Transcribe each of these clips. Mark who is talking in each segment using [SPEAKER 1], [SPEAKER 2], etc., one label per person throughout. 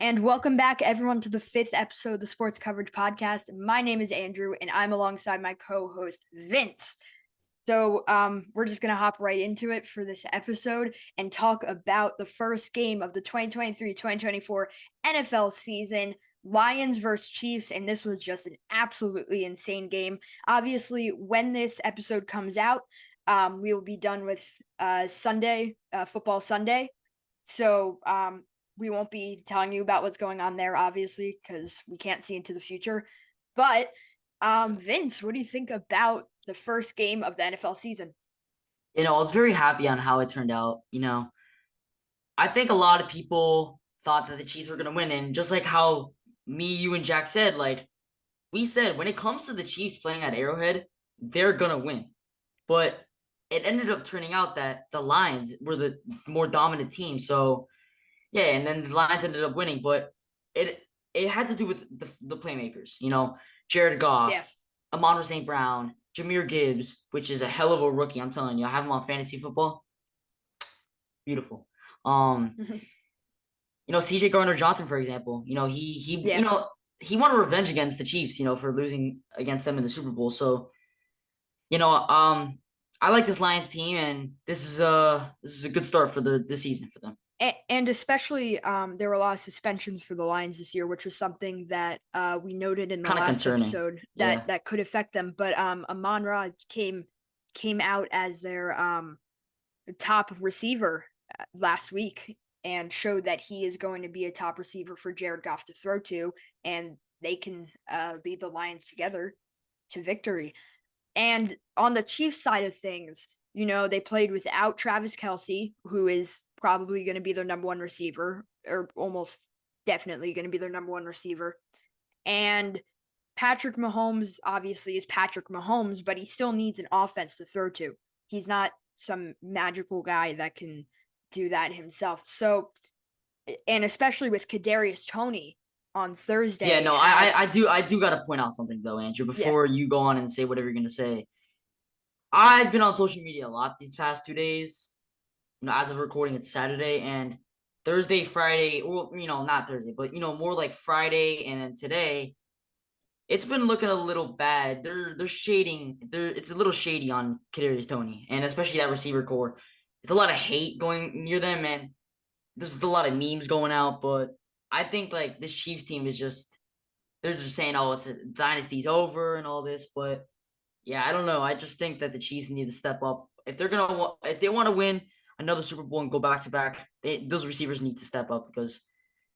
[SPEAKER 1] And welcome back, everyone, to the fifth episode of the Sports Coverage Podcast. My name is Andrew, and I'm alongside my co-host, Vince. So we're just going to hop right into it for this episode and talk about the first game of the 2023-2024 NFL season, Lions versus Chiefs, and this was just an absolutely insane game. Obviously, when this episode comes out, we will be done with Football Sunday. So we won't be telling you about what's going on there, obviously, because we can't see into the future. But Vince, what do you think about the first game of the NFL season?
[SPEAKER 2] I was very happy on how it turned out. I think a lot of people thought that the Chiefs were going to win. And just like how me, you, and Jack said, like we said, when it comes to the Chiefs playing at Arrowhead, they're going to win. But it ended up turning out that the Lions were the more dominant team. So, yeah, and then the Lions ended up winning. But it had to do with the playmakers, Jared Goff,
[SPEAKER 1] Yeah.
[SPEAKER 2] Amon St. Brown, Jahmyr Gibbs, which is a hell of a rookie. I'm telling you, I have him on fantasy football. Beautiful. CJ Gardner-Johnson, for example, he won a revenge against the Chiefs, for losing against them in the Super Bowl. So, I like this Lions team, and this is a good start for the season for them.
[SPEAKER 1] And especially, there were a lot of suspensions for the Lions this year, which was something that we noted in the last episode that could affect them. But Amon-Ra came out as their top receiver last week and showed that he is going to be a top receiver for Jared Goff to throw to, and they can lead the Lions together to victory. And on the Chiefs side of things, they played without Travis Kelce, who is probably going to be their number one receiver, or almost definitely going to be their number one receiver. And Patrick Mahomes obviously is Patrick Mahomes, but he still needs an offense to throw to. He's not some magical guy that can do that himself. So, and especially with Kadarius Toney on Thursday.
[SPEAKER 2] Yeah, no, I do got to point out something though, Andrew, before you go on and say whatever you're going to say. I've been on social media a lot these past 2 days. As of recording, it's Saturday, and Thursday, Friday, well, not Thursday, but more like Friday and then today, it's been looking a little bad. They're shading. It's a little shady on Kadarius Toney, and especially that receiver core. It's a lot of hate going near them, and there's a lot of memes going out. But I think like this Chiefs team is they're just saying, "Oh, it's a dynasty's over" and all this. But yeah, I don't know. I just think that the Chiefs need to step up if they want to win another Super Bowl and go back to back. Those receivers need to step up because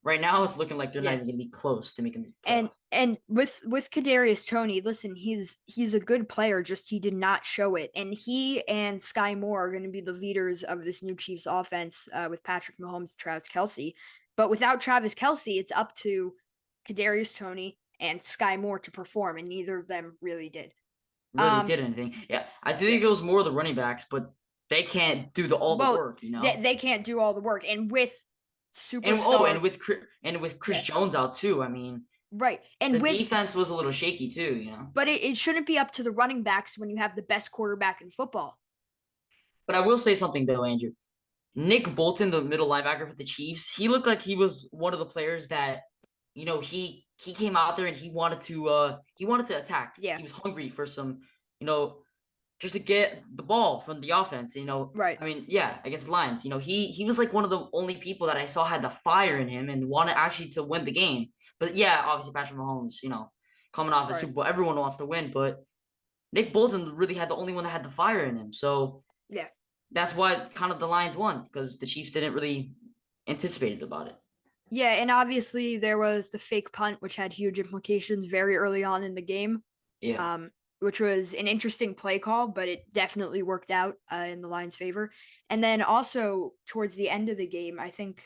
[SPEAKER 2] right now it's looking like they're not even going to be close to making the playoffs.
[SPEAKER 1] And with Kadarius Toney, listen, he's a good player, just he did not show it. And he and Sky Moore are going to be the leaders of this new Chiefs offense with Patrick Mahomes and Travis Kelce. But without Travis Kelce, it's up to Kadarius Toney and Sky Moore to perform, and neither of them really did.
[SPEAKER 2] Did anything. Yeah, I think it was more the running backs, but they can't do all the work,
[SPEAKER 1] They can't do all the work. And with
[SPEAKER 2] and with Chris Jones out too. I mean,
[SPEAKER 1] right. And
[SPEAKER 2] the defense was a little shaky too,
[SPEAKER 1] But it shouldn't be up to the running backs when you have the best quarterback in football.
[SPEAKER 2] But I will say something though, Andrew. Nick Bolton, the middle linebacker for the Chiefs, he looked like he was one of the players that, he came out there and he wanted to attack.
[SPEAKER 1] Yeah.
[SPEAKER 2] He was hungry for some, just to get the ball from the offense,
[SPEAKER 1] Right.
[SPEAKER 2] I mean, yeah, against the Lions, he was like one of the only people that I saw had the fire in him and wanted actually to win the game. But yeah, obviously Patrick Mahomes, coming off the Super Bowl, everyone wants to win, but Nick Bolton really had the only one that had the fire in him. So
[SPEAKER 1] yeah,
[SPEAKER 2] that's why kind of the Lions won because the Chiefs didn't really anticipate about it.
[SPEAKER 1] Yeah, and obviously there was the fake punt, which had huge implications very early on in the game.
[SPEAKER 2] Yeah.
[SPEAKER 1] Which was an interesting play call, but it definitely worked out in the Lions' favor. And then also towards the end of the game, I think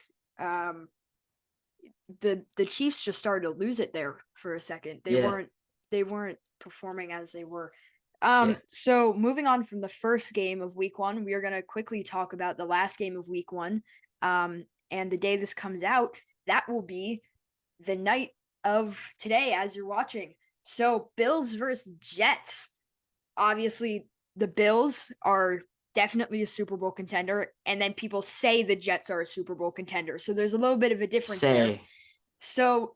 [SPEAKER 1] the Chiefs just started to lose it there for a second. They weren't performing as they were. So moving on from the first game of week one, we are going to quickly talk about the last game of week one. And the day this comes out, that will be the night of today as you're watching. So Bills versus Jets. Obviously, the Bills are definitely a Super Bowl contender, and then people say the Jets are a Super Bowl contender. So there's a little bit of a difference there. So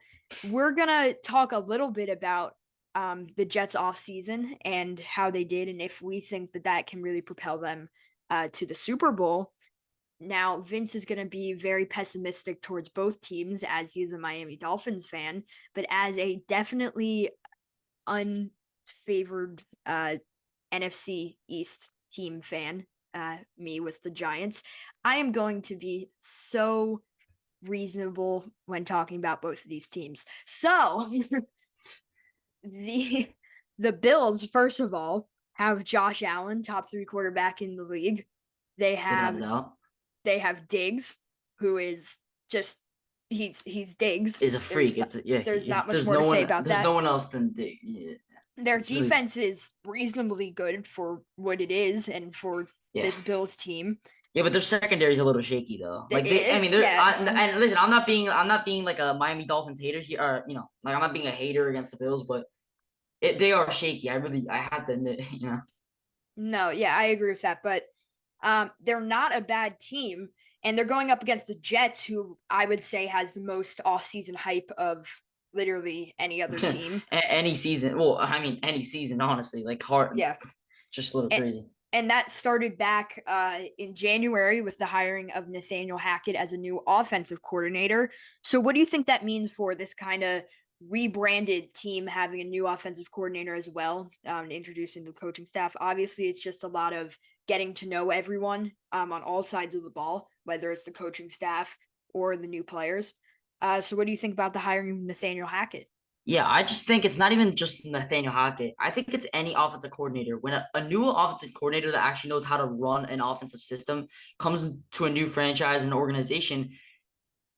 [SPEAKER 1] we're gonna talk a little bit about the Jets off season and how they did, and if we think that that can really propel them to the Super Bowl. Now, Vince is going to be very pessimistic towards both teams as he is a Miami Dolphins fan, but as a definitely unfavored NFC East team fan, me with the Giants, I am going to be so reasonable when talking about both of these teams. So, the Bills, first of all, have Josh Allen, top 3 quarterback in the league. They have Diggs, who is just he's Diggs.
[SPEAKER 2] Is a freak.
[SPEAKER 1] There's not much more to say about that.
[SPEAKER 2] There's no one else than Diggs. Yeah.
[SPEAKER 1] Their defense is reasonably good for what it is and for this Bills team.
[SPEAKER 2] Yeah, but their secondary is a little shaky though. Like and listen, I'm not being like a Miami Dolphins hater here, or like I'm not being a hater against the Bills, but they are shaky. I have to admit,
[SPEAKER 1] No, yeah, I agree with that, but they're not a bad team, and they're going up against the Jets, who I would say has the most off-season hype of literally any other team.
[SPEAKER 2] Any season. Well, I mean, any season, honestly. Like, hard.
[SPEAKER 1] Yeah.
[SPEAKER 2] Just a little crazy.
[SPEAKER 1] And that started back in January with the hiring of Nathaniel Hackett as a new offensive coordinator. So what do you think that means for this kind of rebranded team having a new offensive coordinator as well, introducing the coaching staff? Obviously, it's just a lot of getting to know everyone on all sides of the ball, whether it's the coaching staff or the new players. So what do you think about the hiring of Nathaniel Hackett?
[SPEAKER 2] Yeah, I just think it's not even just Nathaniel Hackett. I think it's any offensive coordinator. When a new offensive coordinator that actually knows how to run an offensive system comes to a new franchise and organization,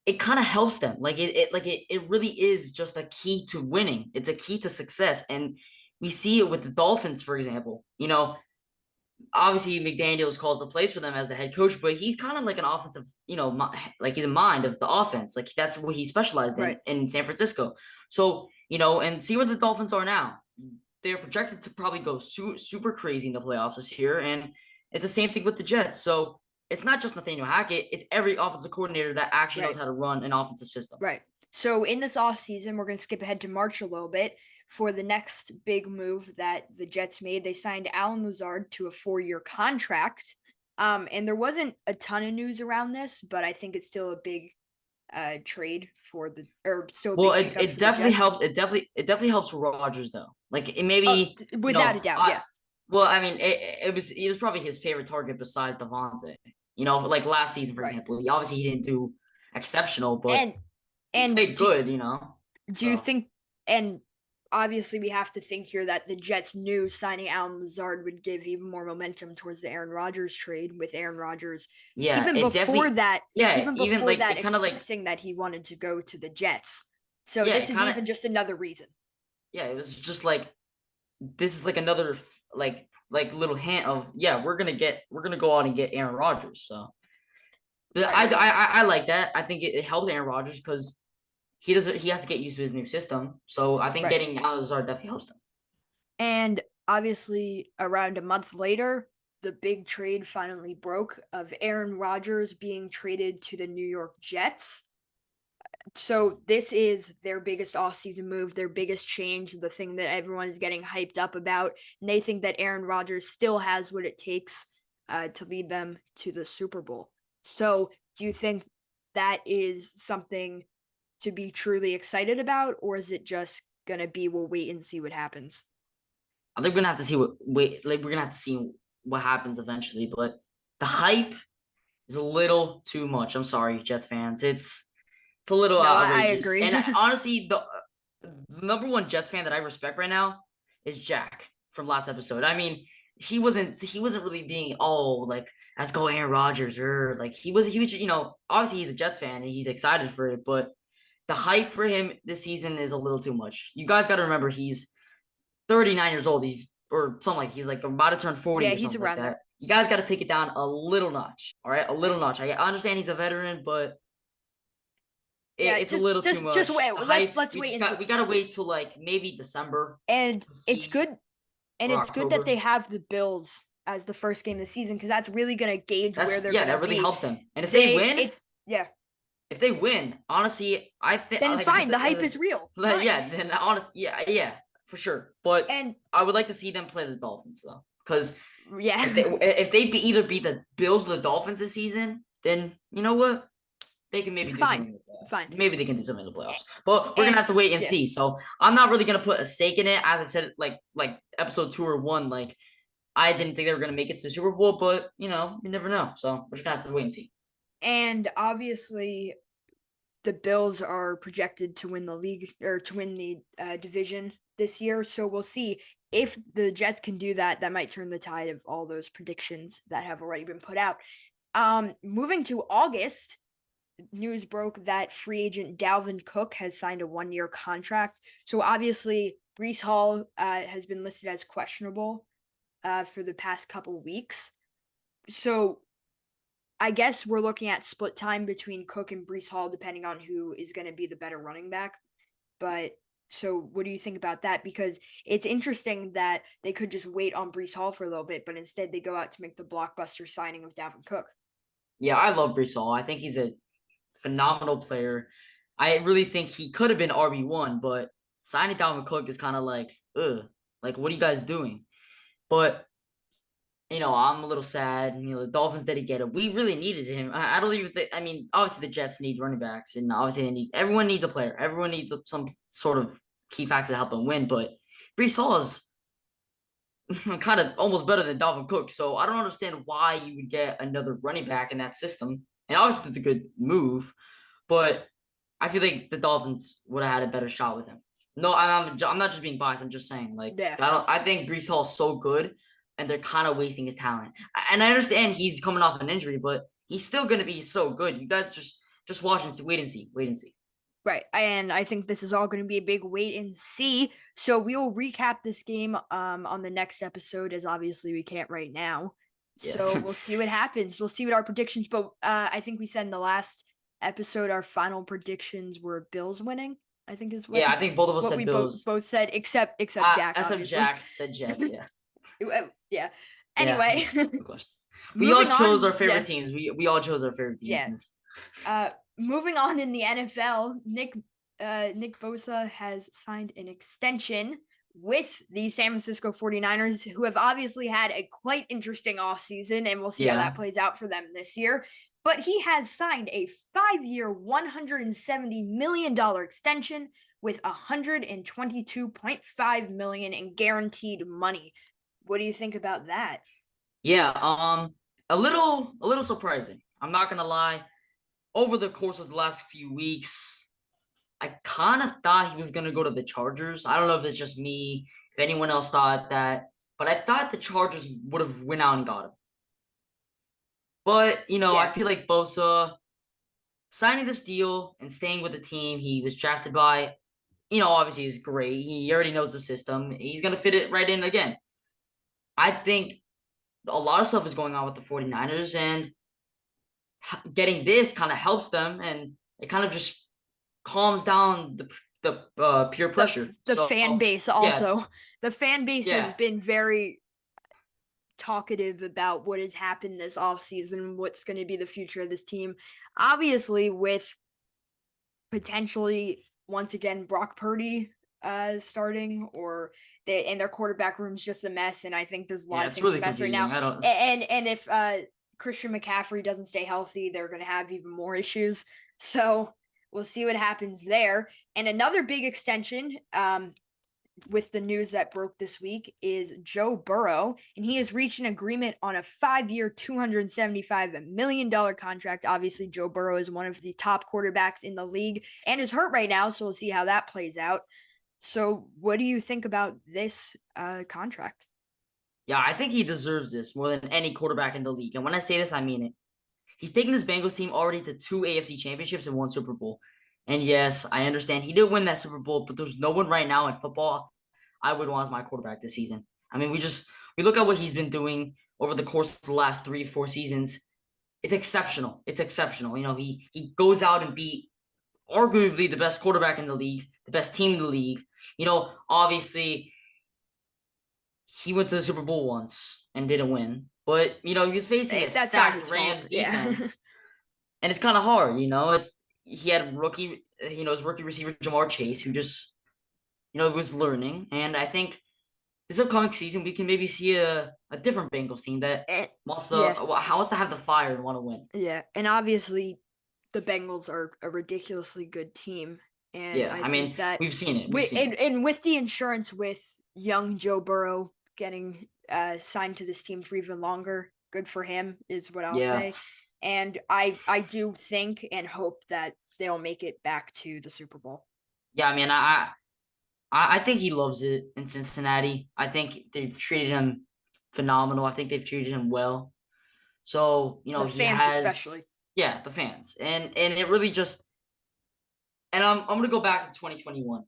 [SPEAKER 2] it kind of helps them. Like it really is just a key to winning. It's a key to success. And we see it with the Dolphins, for example. Obviously McDaniels calls the plays for them as the head coach, but he's kind of like an offensive, like he's a mind of the offense. Like that's what he specialized in San Francisco. So, and see where the Dolphins are now. They're projected to probably go super crazy in the playoffs this year. And it's the same thing with the Jets. So it's not just Nathaniel Hackett. It's every offensive coordinator that actually knows how to run an offensive system.
[SPEAKER 1] Right. So in this offseason, we're going to skip ahead to March a little bit. For the next big move that the Jets made, they signed Allen Lazard to a 4-year contract. And there wasn't a ton of news around this, but I think it's still a big trade for the
[SPEAKER 2] it definitely helps. It definitely helps Rodgers though. Like it maybe
[SPEAKER 1] without a doubt, yeah.
[SPEAKER 2] Well, I mean, it was probably his favorite target besides Devontae. Like last season, for example. Obviously, he didn't do exceptional, but he played good.
[SPEAKER 1] Do you think? And obviously, we have to think here that the Jets knew signing Allen Lazard would give even more momentum towards the Aaron Rodgers trade with Aaron Rodgers.
[SPEAKER 2] Yeah,
[SPEAKER 1] even before that,
[SPEAKER 2] expressing
[SPEAKER 1] that he wanted to go to the Jets. So this is even just another reason.
[SPEAKER 2] Yeah, it was just like this is like another like little hint of we're gonna go out and get Aaron Rodgers. So I like that. I think it helped Aaron Rodgers because he has to get used to his new system. So I think getting Allen Lazard definitely helps him.
[SPEAKER 1] And obviously, around a month later, the big trade finally broke of Aaron Rodgers being traded to the New York Jets. So this is their biggest offseason move, their biggest change, the thing that everyone is getting hyped up about. And they think that Aaron Rodgers still has what it takes to lead them to the Super Bowl. So do you think that is something to be truly excited about, or is it just going to be we'll wait and see what happens?
[SPEAKER 2] I think we're going to have to see we're going to have to see what happens eventually, but the hype is a little too much. I'm sorry, Jets fans. It's a little outrageous.
[SPEAKER 1] I agree.
[SPEAKER 2] And honestly, the number one Jets fan that I respect right now is Jack from last episode. I mean, he wasn't really being like let's go Aaron Rodgers or like he was obviously he's a Jets fan and he's excited for it, but the hype for him this season is a little too much. You guys got to remember he's 39 years old. He's like about to turn 40.
[SPEAKER 1] Yeah, he's around there.
[SPEAKER 2] You guys got to take it down a little notch. All right, a little notch. I understand he's a veteran, but it's a little too much.
[SPEAKER 1] Just wait. Let's wait.
[SPEAKER 2] We gotta wait till like maybe December.
[SPEAKER 1] And it's good. And it's good that they have the Bills as the first game of the season because that's really gonna gauge where they're.
[SPEAKER 2] Yeah, that really helps them. And if they win, if they win, honestly, I think
[SPEAKER 1] then fine. The hype is real.
[SPEAKER 2] Yeah, then honestly, yeah, for sure. But I would like to see them play the Dolphins though, because if they either beat the Bills or the Dolphins this season, then you know what, they can maybe do something in the playoffs.
[SPEAKER 1] Fine.
[SPEAKER 2] Maybe they can do something in the playoffs. But we're gonna have to wait and see. So I'm not really gonna put a stake in it, as I've said, like episode 2 or 1, like. I didn't think they were going to make it to the Super Bowl, but, you never know. So we're just going to have to wait and see.
[SPEAKER 1] And obviously, the Bills are projected to win the league or to win the division this year. So we'll see if the Jets can do that. That might turn the tide of all those predictions that have already been put out. Moving to August, news broke that free agent Dalvin Cook has signed a 1-year contract. So obviously, Breece Hall has been listed as questionable for the past couple weeks. So I guess we're looking at split time between Cook and Breece Hall, depending on who is going to be the better running back. But so what do you think about that? Because it's interesting that they could just wait on Breece Hall for a little bit, but instead they go out to make the blockbuster signing of Dalvin Cook.
[SPEAKER 2] Yeah, I love Breece Hall. I think he's a phenomenal player. I really think he could have been RB1, but signing Dalvin Cook is kind of like, like, what are you guys doing? But, I'm a little sad. The Dolphins didn't get him. We really needed him. I don't even think, obviously the Jets need running backs, and obviously everyone needs a player. Everyone needs some sort of key factor to help them win, but Breece Hall is kind of almost better than Dalvin Cook, so I don't understand why you would get another running back in that system. And obviously it's a good move, but I feel like the Dolphins would have had a better shot with him. No, I'm not just being biased. I'm just saying, I think Breece Hall is so good, and they're kind of wasting his talent. And I understand he's coming off an injury, but he's still going to be so good. You guys just watch and see, wait and see.
[SPEAKER 1] Right, and I think this is all going to be a big wait and see. So we will recap this game on the next episode, as obviously we can't right now. Yeah. So we'll see what happens. We'll see what our predictions. But I think we said in the last episode our final predictions were Bills winning. I think is what.
[SPEAKER 2] Yeah, I think both of us said Bills.
[SPEAKER 1] Both said except Jack.
[SPEAKER 2] Except Jack said Jets. Yeah.
[SPEAKER 1] Yeah. Anyway,
[SPEAKER 2] we all chose our favorite teams. We all chose our favorite teams.
[SPEAKER 1] Yeah. Moving on in the NFL, Nick Bosa has signed an extension with the San Francisco 49ers, who have obviously had a quite interesting offseason, and we'll see how that plays out for them this year. But he has signed a 5-year, $170 million extension with $122.5 million in guaranteed money. What do you think about that?
[SPEAKER 2] Yeah, a little surprising. I'm not gonna lie. Over the course of the last few weeks, I kind of thought he was going to go to the Chargers. I don't know if it's just me, if anyone else thought that, but I thought the Chargers would have went out and got him. But, I feel like Bosa signing this deal and staying with the team he was drafted by, obviously is great. He already knows the system. He's going to fit it right in again. I think a lot of stuff is going on with the 49ers, and getting this kind of helps them, and it kind of just calms down the peer pressure.
[SPEAKER 1] The fan base also. Yeah. The fan base has been very talkative about what has happened this offseason, what's going to be the future of this team. Obviously, with potentially once again Brock Purdy starting, or their quarterback room's just a mess, and I think there's a lot of things really a mess right now. And if Christian McCaffrey doesn't stay healthy, they're going to have even more issues. So we'll see what happens there. And another big extension with the news that broke this week is Joe Burrow, and he has reached an agreement on a 5-year, $275 million contract. Obviously, Joe Burrow is one of the top quarterbacks in the league and is hurt right now, so we'll see how that plays out. So what do you think about this contract?
[SPEAKER 2] Yeah, I think he deserves this more than any quarterback in the league. And when I say this, I mean it. He's taken this Bengals team already to 2 AFC championships and 1 Super Bowl. And yes, I understand he did win that Super Bowl, but there's no one right now in football I would want as my quarterback this season. We look at what he's been doing over the course of the last 3-4 seasons. It's exceptional. He goes out and beat arguably the best quarterback in the league, the best team in the league. Obviously he went to the Super Bowl once and didn't win. But, he was facing a stacked Rams defense. And it's kind of hard, he had his rookie receiver Ja'Marr Chase, who just was learning, and I think this upcoming season we can maybe see a different Bengals team that wants to
[SPEAKER 1] yeah.
[SPEAKER 2] wants to have the fire and want to win.
[SPEAKER 1] Yeah, and obviously the Bengals are a ridiculously good team, and
[SPEAKER 2] Yeah,
[SPEAKER 1] I
[SPEAKER 2] I mean
[SPEAKER 1] think that
[SPEAKER 2] we've seen it. We've seen it.
[SPEAKER 1] and with the insurance with young Joe Burrow getting signed to this team for even longer, good for him is what I'll
[SPEAKER 2] Yeah.
[SPEAKER 1] say. And I do think and hope that they'll make it back to the Super Bowl.
[SPEAKER 2] Yeah, I mean I think he loves it in Cincinnati. I think they've treated him phenomenal. I think they've treated him well. So,
[SPEAKER 1] The
[SPEAKER 2] he
[SPEAKER 1] fans
[SPEAKER 2] has
[SPEAKER 1] especially.
[SPEAKER 2] yeah, the fans. And it really just and I'm gonna go back to 2021.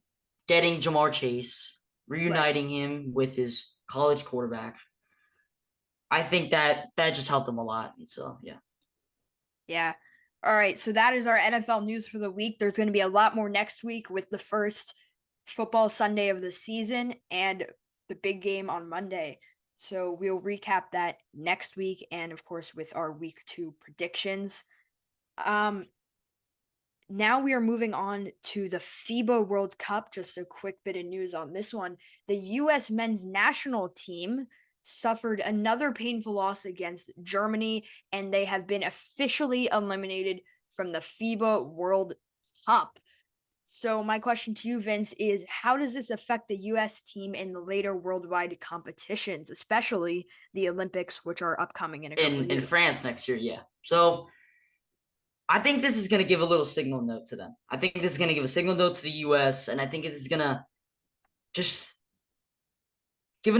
[SPEAKER 2] Getting Ja'Marr Chase, reuniting him with his college quarterback. I think that just helped them a lot. So yeah.
[SPEAKER 1] Yeah. All right. So that is our NFL news for the week. There's going to be a lot more next week with the first football Sunday of the season and the big game on Monday. So we'll recap that next week and of course with our week 2 predictions. Now we are moving on to the FIBA World Cup. Just a quick bit of news on this one. The US men's national team suffered another painful loss against Germany, and they have been officially eliminated from the FIBA World Cup. So my question to you, Vince, is how does this affect the US team in the later worldwide competitions, especially the Olympics, which are upcoming in a couple of years?
[SPEAKER 2] In France next year, yeah. So I think this is going to give a little signal note to them. I think this is going to give a signal note to the US, and I think this is going to just give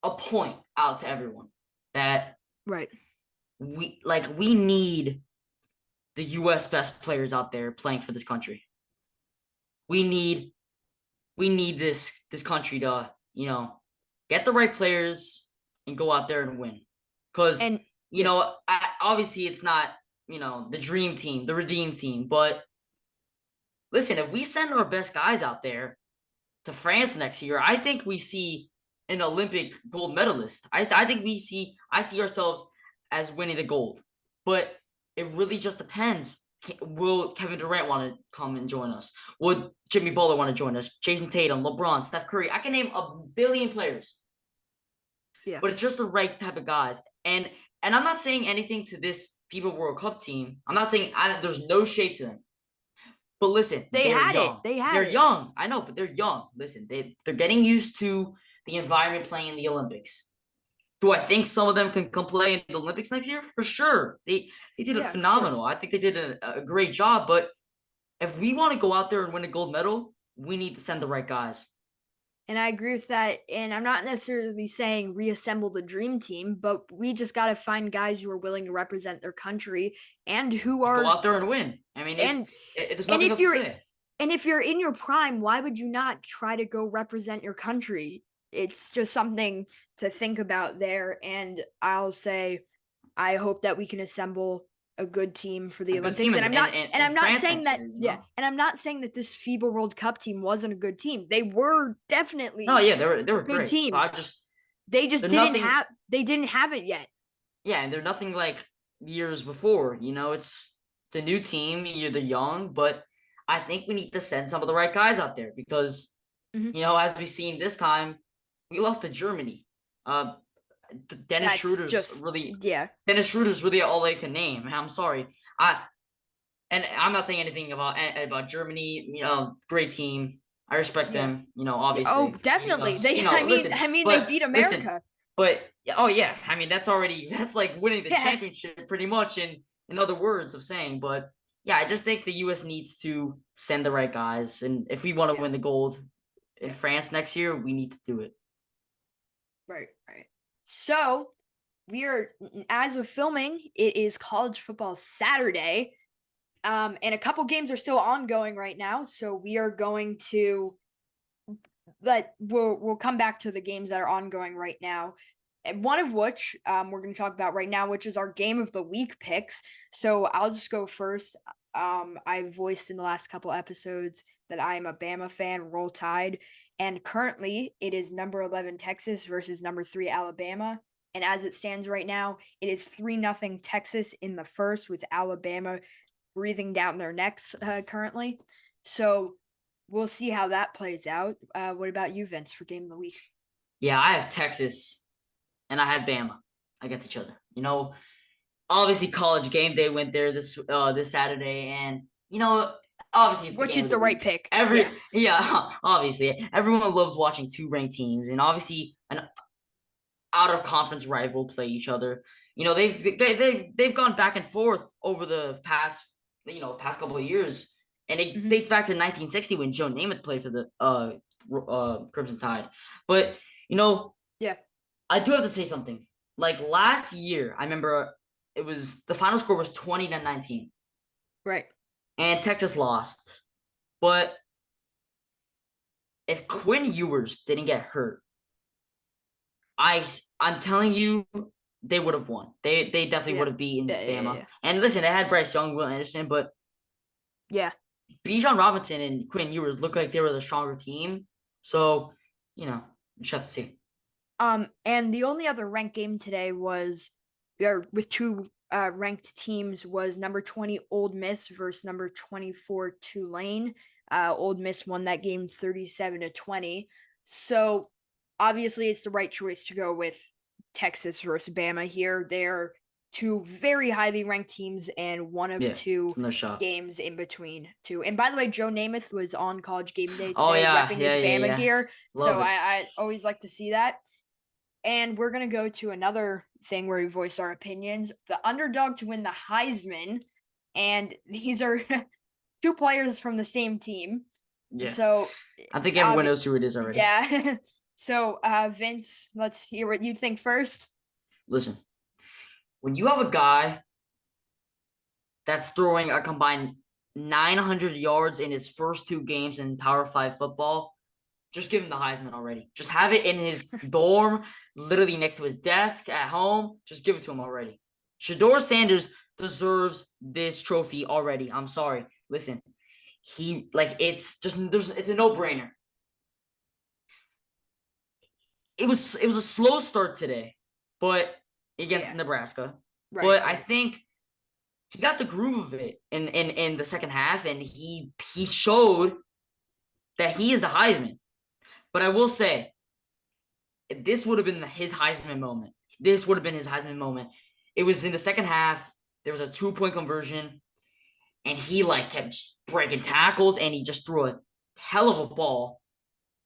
[SPEAKER 2] a point out to everyone that
[SPEAKER 1] right.
[SPEAKER 2] we need the US best players out there playing for this country. We need this country to, get the right players and go out there and win. Cuz obviously it's not, the dream team, the redeem team, but listen, if we send our best guys out there to France next year, I think we see an Olympic gold medalist. I think I see ourselves as winning the gold. But it really just depends. Will Kevin Durant want to come and join us? Would Jimmy Butler want to join us? Jason Tatum, LeBron, Steph Curry. I can name a billion players.
[SPEAKER 1] Yeah.
[SPEAKER 2] But it's just the right type of guys. And I'm not saying anything to this FIBA World Cup team. I'm not saying there's no shade to them. But listen, they're young. They're young. I know, but they're young. Listen, they're getting used to the environment playing in the Olympics. Do I think some of them can come play in the Olympics next year? For sure. They did a phenomenal. I think they did a great job. But if we want to go out there and win a gold medal, we need to send the right guys.
[SPEAKER 1] And I agree with that. And I'm not necessarily saying reassemble the dream team, but we just got to find guys who are willing to represent their country and who are
[SPEAKER 2] go out there and win. I mean, there's nothing else to say.
[SPEAKER 1] And if you're in your prime, why would you not try to go represent your country? It's just something to think about there. And I'll say, I hope that we can assemble a good team for the Olympics. And I'm not saying that and I'm not saying that this FIBA World Cup team wasn't a good team. They were definitely
[SPEAKER 2] they were a good
[SPEAKER 1] great team.
[SPEAKER 2] They
[SPEAKER 1] didn't have it yet.
[SPEAKER 2] Yeah, and they're nothing like years before. It's a new team, they're young, but I think we need to send some of the right guys out there because as we've seen this time, we lost to Germany. Dennis Schroeder's Dennis Schroeder's really all I can name. I'm sorry. I'm not saying anything about Germany. Great team. I respect them. Obviously.
[SPEAKER 1] Oh, definitely. They beat America.
[SPEAKER 2] Listen, but I mean that's like winning the championship pretty much in other words of saying. But yeah, I just think the US needs to send the right guys, and if we want to win the gold in France next year, we need to do it.
[SPEAKER 1] Right. So we are, as of filming, it is college football Saturday. And a couple games are still ongoing right now. So we are going to we'll come back to the games that are ongoing right now. And one of which we're going to talk about right now, which is our game of the week picks. So I'll just go first. I voiced in the last couple episodes that I am a Bama fan, Roll Tide. And currently, it is number 11 Texas versus number 3 Alabama. And as it stands right now, it is 3-0 Texas in the first, with Alabama breathing down their necks currently. So we'll see how that plays out. What about you, Vince, for game of the week?
[SPEAKER 2] Yeah, I have Texas and I have Bama against each other. Obviously college game day went there this Saturday, and obviously it's the
[SPEAKER 1] Which
[SPEAKER 2] game
[SPEAKER 1] is
[SPEAKER 2] of
[SPEAKER 1] the right
[SPEAKER 2] week.
[SPEAKER 1] pick.
[SPEAKER 2] Obviously everyone loves watching two ranked teams, and obviously an out of conference rival play each other. They've gone back and forth over the past couple of years, and it dates back to 1960 when Joe Namath played for the Crimson Tide. But
[SPEAKER 1] yeah,
[SPEAKER 2] I do have to say something. Like last year, I remember the final score was 20-19.
[SPEAKER 1] Right.
[SPEAKER 2] And Texas lost. But if Quinn Ewers didn't get hurt, I'm telling you, they would have won. They definitely would have beaten Bama. Yeah. And listen, they had Bryce Young, Will Anderson, but Bijan Robinson and Quinn Ewers looked like they were the stronger team. So, just have to see.
[SPEAKER 1] And the only other ranked game today was with two ranked teams was number 20 Ole Miss versus number 24 Tulane. Ole Miss won that game 37-20. So obviously it's the right choice to go with Texas versus Bama here. They're two very highly ranked teams and one of two games in between two. And by the way, Joe Namath was on College Game Day today repping his Bama gear. So I always like to see that. And we're going to go to another thing where we voice our opinions. The underdog to win the Heisman. And these are two players from the same team.
[SPEAKER 2] Yeah.
[SPEAKER 1] So
[SPEAKER 2] I think everyone knows who it is already.
[SPEAKER 1] Yeah. So, Vince, let's hear what you think first.
[SPEAKER 2] Listen, when you have a guy that's throwing a combined 900 yards in his first two games in Power 5 football, just give him the Heisman already. Just have it in his dorm, literally next to his desk at home. Just give it to him already. Shedeur Sanders deserves this trophy already. I'm sorry. Listen, it's a no-brainer. It was a slow start today, but against Nebraska. Right. But I think he got the groove of it in the second half, and he showed that he is the Heisman. But I will say, this would have been his Heisman moment. It was in the second half. There was a 2-point conversion, and he kept breaking tackles, and he just threw a hell of a ball.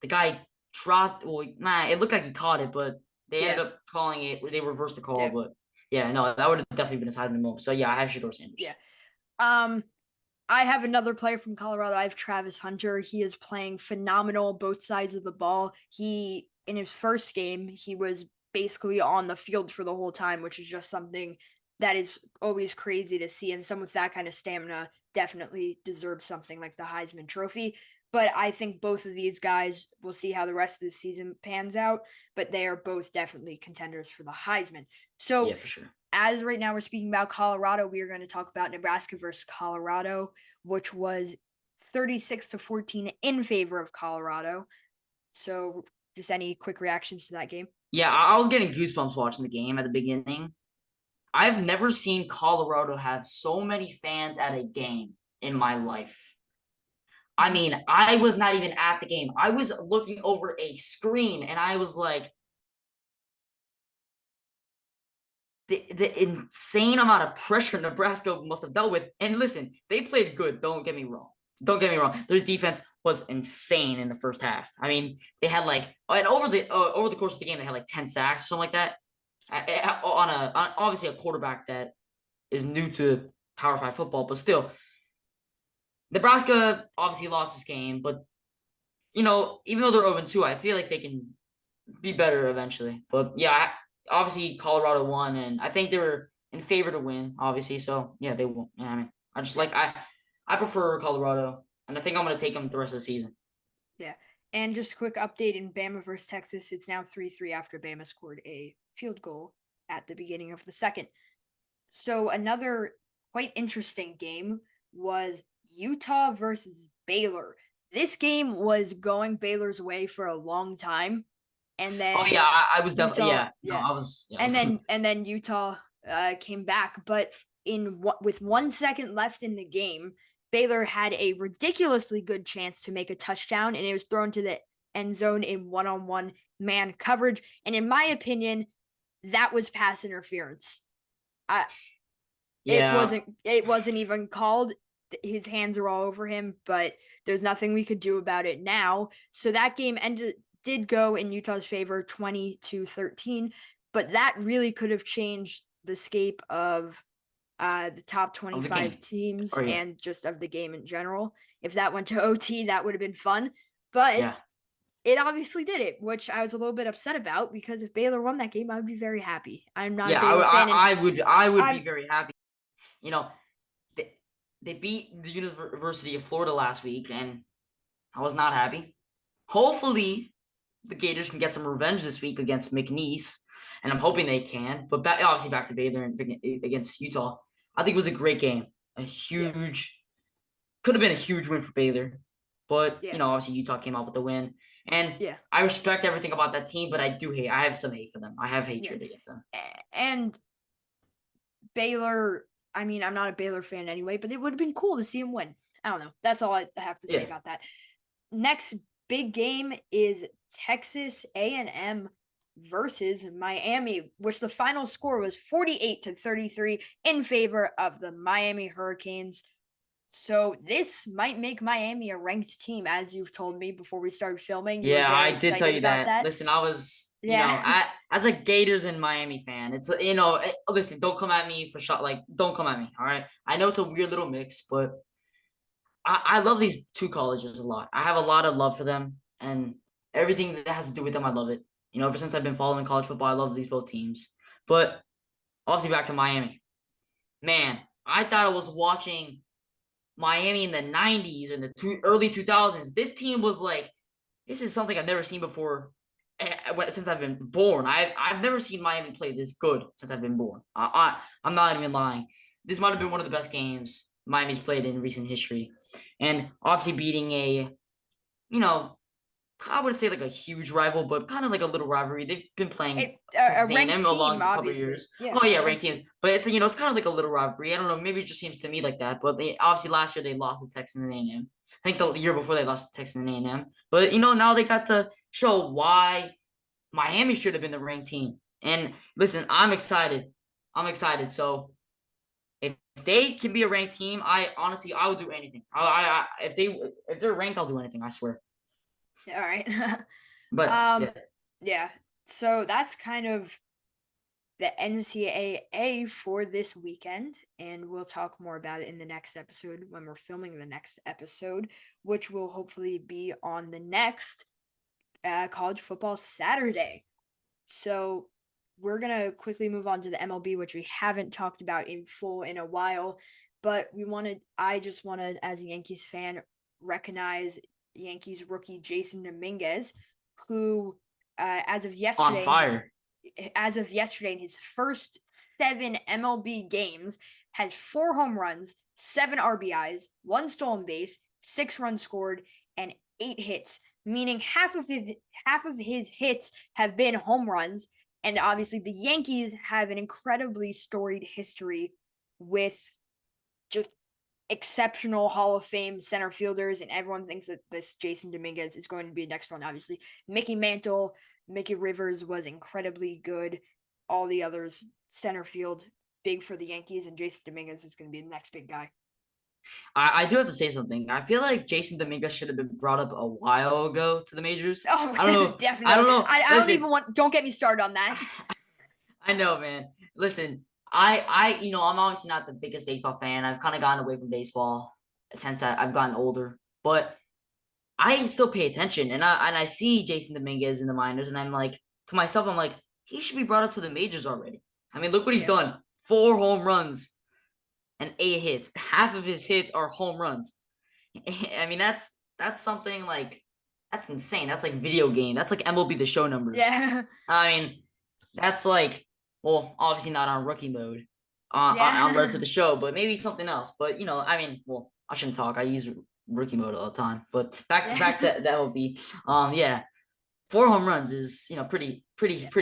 [SPEAKER 2] The guy dropped. Well, it looked like he caught it, but they ended up calling it. They reversed the call, but that would have definitely been his Heisman moment. So I have Shedeur Sanders.
[SPEAKER 1] Yeah. I have another player from Colorado. I have Travis Hunter. He is playing phenomenal both sides of the ball. In his first game, he was basically on the field for the whole time, which is just something that is always crazy to see. And someone with that kind of stamina definitely deserves something like the Heisman Trophy. But I think both of these guys, we'll see how the rest of the season pans out, but they are both definitely contenders for the Heisman. So
[SPEAKER 2] yeah, for sure.
[SPEAKER 1] As right now we're speaking about Colorado, we are going to talk about Nebraska versus Colorado, which was 36-14 in favor of Colorado. So just any quick reactions to that game?
[SPEAKER 2] Yeah, I was getting goosebumps watching the game at the beginning. I've never seen Colorado have so many fans at a game in my life. I mean, I was not even at the game. I was looking over a screen, and I was like, the insane amount of pressure Nebraska must have dealt with. And listen, they played good. Don't get me wrong. Their defense was insane in the first half. I mean, they had and over the course of the game, they had 10 sacks or something like that. On obviously a quarterback that is new to Power 5 football, but still, Nebraska obviously lost this game. But even though they're 0-2, I feel like they can be better eventually. But obviously Colorado won, and I think they were in favor to win, obviously. So they won. Yeah, I mean, I prefer Colorado, and I think I'm going to take them the rest of the season.
[SPEAKER 1] Yeah, and just a quick update in Bama versus Texas. It's now 3-3 after Bama scored a field goal at the beginning of the second. So another quite interesting game was Utah versus Baylor. This game was going Baylor's way for a long time. And then
[SPEAKER 2] I was definitely I was
[SPEAKER 1] and then Utah came back, but with 1 second left in the game, Baylor had a ridiculously good chance to make a touchdown, and it was thrown to the end zone in one-on-one man coverage. And in my opinion, that was pass interference. It wasn't even called. His hands are all over him, but there's nothing we could do about it now. So that game did go in Utah's favor, 20-13, but that really could have changed the scape of the top 25 teams and just of the game in general. If that went to OT, that would have been fun, but it obviously did it, which I was a little bit upset about, because if Baylor won that game, I would be very happy. I'm not a Baylor fan.
[SPEAKER 2] I would be very happy. You know, they beat the University of Florida last week, and I was not happy. Hopefully, the Gators can get some revenge this week against McNeese, and I'm hoping they can. But obviously back to Baylor against Utah. I think it was a great game. Could have been a huge win for Baylor. But, obviously Utah came out with the win. And I respect everything about that team, but I have some hate for them. I have hatred against them.
[SPEAKER 1] And Baylor, I mean, I'm not a Baylor fan anyway, but it would have been cool to see him win. I don't know. That's all I have to say about that. Next big game is Texas A&M versus Miami, which the final score was 48-33 in favor of the Miami Hurricanes. So this might make Miami a ranked team, as you've told me before we started filming.
[SPEAKER 2] I did tell you that. Listen, I was, as a Gators and Miami fan, it's, listen, don't come at me for shot. Like, don't come at me. All right. I know it's a weird little mix, but I love these two colleges a lot. I have a lot of love for them, and everything that has to do with them, I love it. Ever since I've been following college football, I love these both teams. But obviously back to Miami. Man, I thought I was watching Miami in the 90s or in the early 2000s. This team was like, this is something I've never seen before since I've been born. I've never seen Miami play this good since I've been born. I'm not even lying. This might have been one of the best games Miami's played in recent history. And obviously beating a, I wouldn't say like a huge rival, but kind of like a little rivalry. They've been playing
[SPEAKER 1] a ranked
[SPEAKER 2] along
[SPEAKER 1] team,
[SPEAKER 2] a couple of years. Ranked teams. But it's it's kind of like a little rivalry. I don't know. Maybe it just seems to me like that. But obviously last year they lost to Texas and A&M. I think the year before they lost to Texas and A&M. But now they got to show why Miami should have been the ranked team. And listen, I'm excited. So if they can be a ranked team, I would do anything. If they're ranked, I'll do anything. I swear.
[SPEAKER 1] All right.
[SPEAKER 2] But
[SPEAKER 1] so that's kind of the NCAA for this weekend, and we'll talk more about it in the next episode when we're filming the next episode, which will hopefully be on the next college football Saturday. So we're gonna quickly move on to the MLB, which we haven't talked about in full in a while, but I just wanted, as a Yankees fan, recognize Yankees rookie Jasson Dominguez, who as of yesterday
[SPEAKER 2] on fire.
[SPEAKER 1] In his first 7 MLB games has 4 home runs, 7 RBIs, 1 stolen base, 6 runs scored, and 8 hits, meaning half of his hits have been home runs. And obviously the Yankees have an incredibly storied history with just exceptional Hall of Fame center fielders, and everyone thinks that this Jasson Dominguez is going to be the next one. Obviously, Mickey Mantle, Mickey Rivers was incredibly good. All the others, center field, big for the Yankees, and Jasson Dominguez is going to be the next big guy.
[SPEAKER 2] I do have to say something. I feel like Jasson Dominguez should have been brought up a while ago to the majors.
[SPEAKER 1] Oh,
[SPEAKER 2] I don't know.
[SPEAKER 1] Definitely.
[SPEAKER 2] I don't know.
[SPEAKER 1] I don't even want. Don't get me started on that.
[SPEAKER 2] I know, man. Listen, I'm obviously not the biggest baseball fan. I've kind of gotten away from baseball since I've gotten older, but I still pay attention, and I see Jasson Dominguez in the minors, and I'm like, to myself, I'm like, he should be brought up to the majors already. I mean, look what he's done. 4 home runs and 8 hits. Half of his hits are home runs. I mean, that's something like, that's insane. That's like video game. That's like MLB The Show numbers.
[SPEAKER 1] Yeah.
[SPEAKER 2] I mean, that's like, well, obviously not on rookie mode on Road to the Show, but maybe something else. But, I shouldn't talk. I use rookie mode all the time. But back to the MLB. 4 home runs is, pretty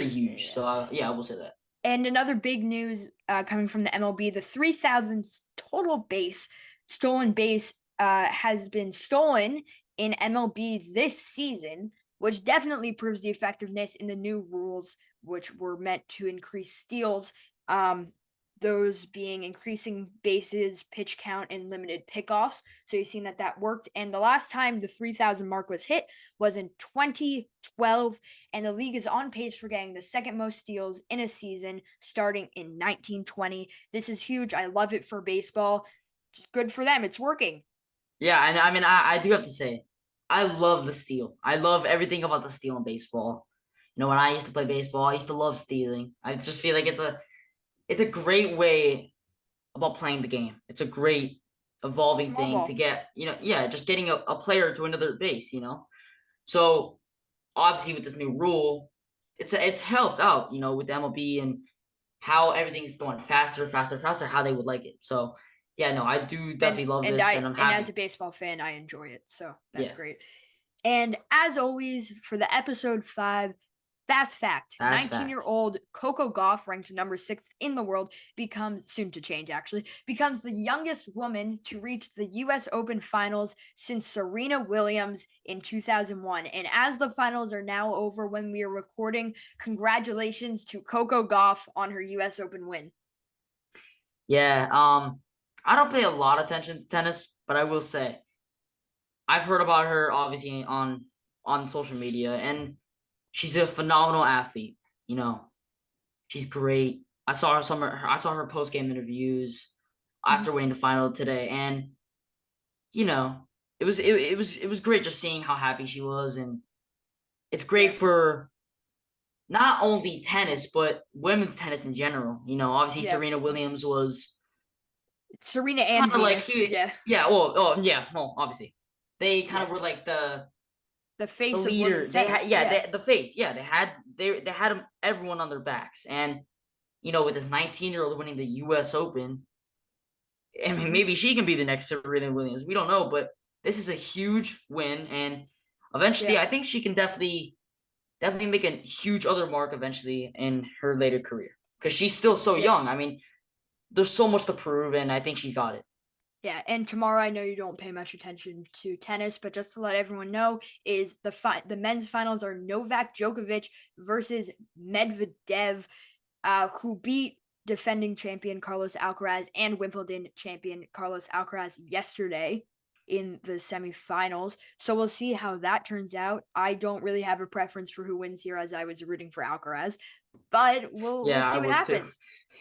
[SPEAKER 2] huge. So, I will say that.
[SPEAKER 1] And another big news coming from the MLB, the 3,000 total stolen base has been stolen in MLB this season, which definitely proves the effectiveness in the new rules, which were meant to increase steals. Those being increasing bases, pitch count, and limited pickoffs. So you've seen that worked. And the last time the 3,000 mark was hit was in 2012, and the league is on pace for getting the second most steals in a season starting in 1920. This is huge. I love it for baseball. It's good for them. It's working.
[SPEAKER 2] Yeah, and I mean, I do have to say, I love the steal. I love everything about the steal in baseball. You know, when I used to play baseball, I used to love stealing. I just feel like it's a great way about playing the game. It's a great evolving
[SPEAKER 1] Small
[SPEAKER 2] thing
[SPEAKER 1] ball.
[SPEAKER 2] to get, just getting a player to another base, So obviously with this new rule, it's helped out, with MLB and how everything's going faster, faster, faster, how they would like it. So yeah, no, I do definitely love this, and I'm
[SPEAKER 1] And
[SPEAKER 2] happy.
[SPEAKER 1] as a baseball fan, I enjoy it. So that's
[SPEAKER 2] Yeah.
[SPEAKER 1] great. And as always, for the episode 5, fast fact: 19-year-old Coco Gauff, ranked number 6 in the world, becomes the youngest woman to reach the U.S. Open finals since Serena Williams in 2001. And as the finals are now over when we are recording, congratulations to Coco Gauff on her U.S. Open win.
[SPEAKER 2] Yeah, I don't pay a lot of attention to tennis, but I will say I've heard about her obviously on social media, and she's a phenomenal athlete. She's great. I saw her post game interviews after winning the final today, and it was great just seeing how happy she was, and it's great for not only tennis but women's tennis in general. Obviously Serena Williams was
[SPEAKER 1] Serena and
[SPEAKER 2] kind of
[SPEAKER 1] Venus.
[SPEAKER 2] well, obviously they kind of were like the
[SPEAKER 1] face of
[SPEAKER 2] leader.
[SPEAKER 1] women's tennis.
[SPEAKER 2] The face. Yeah, they had everyone on their backs, and with this 19-year-old winning the U.S. Open, I mean, maybe she can be the next Serena Williams. We don't know, but this is a huge win, and eventually, I think she can definitely make a huge other mark eventually in her later career, because she's still so young. I mean, there's so much to prove, and I think she's got it.
[SPEAKER 1] Yeah, and tomorrow, I know you don't pay much attention to tennis, but just to let everyone know, is the men's finals are Novak Djokovic versus Medvedev, who beat defending champion Carlos Alcaraz and Wimbledon champion Carlos Alcaraz yesterday in the semifinals. So we'll see how that turns out. I don't really have a preference for who wins here, as I was rooting for Alcaraz, but we'll see what happens.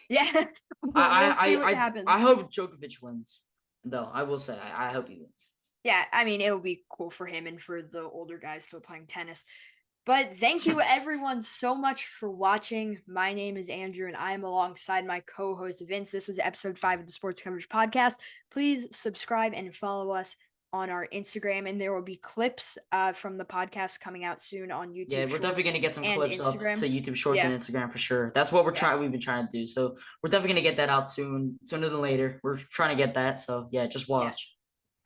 [SPEAKER 1] Yeah, we'll see what happens.
[SPEAKER 2] I hope Djokovic wins, though. I will say, I hope he wins.
[SPEAKER 1] Yeah, I mean, it will be cool for him and for the older guys still playing tennis. But thank you, everyone, so much for watching. My name is Andrew, and I am alongside my co-host, Vince. This was episode 5 of the Sports Coverage Podcast. Please subscribe and follow us on our Instagram, and there will be clips from the podcast coming out soon on YouTube.
[SPEAKER 2] Yeah, we're definitely going to get some clips up to YouTube Shorts and Instagram for sure. That's what we've been trying to do. So we're definitely going to get that out sooner than later. We're trying to get that. So yeah, just watch.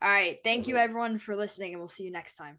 [SPEAKER 1] All right. Thank you, everyone, for listening, and we'll see you next time.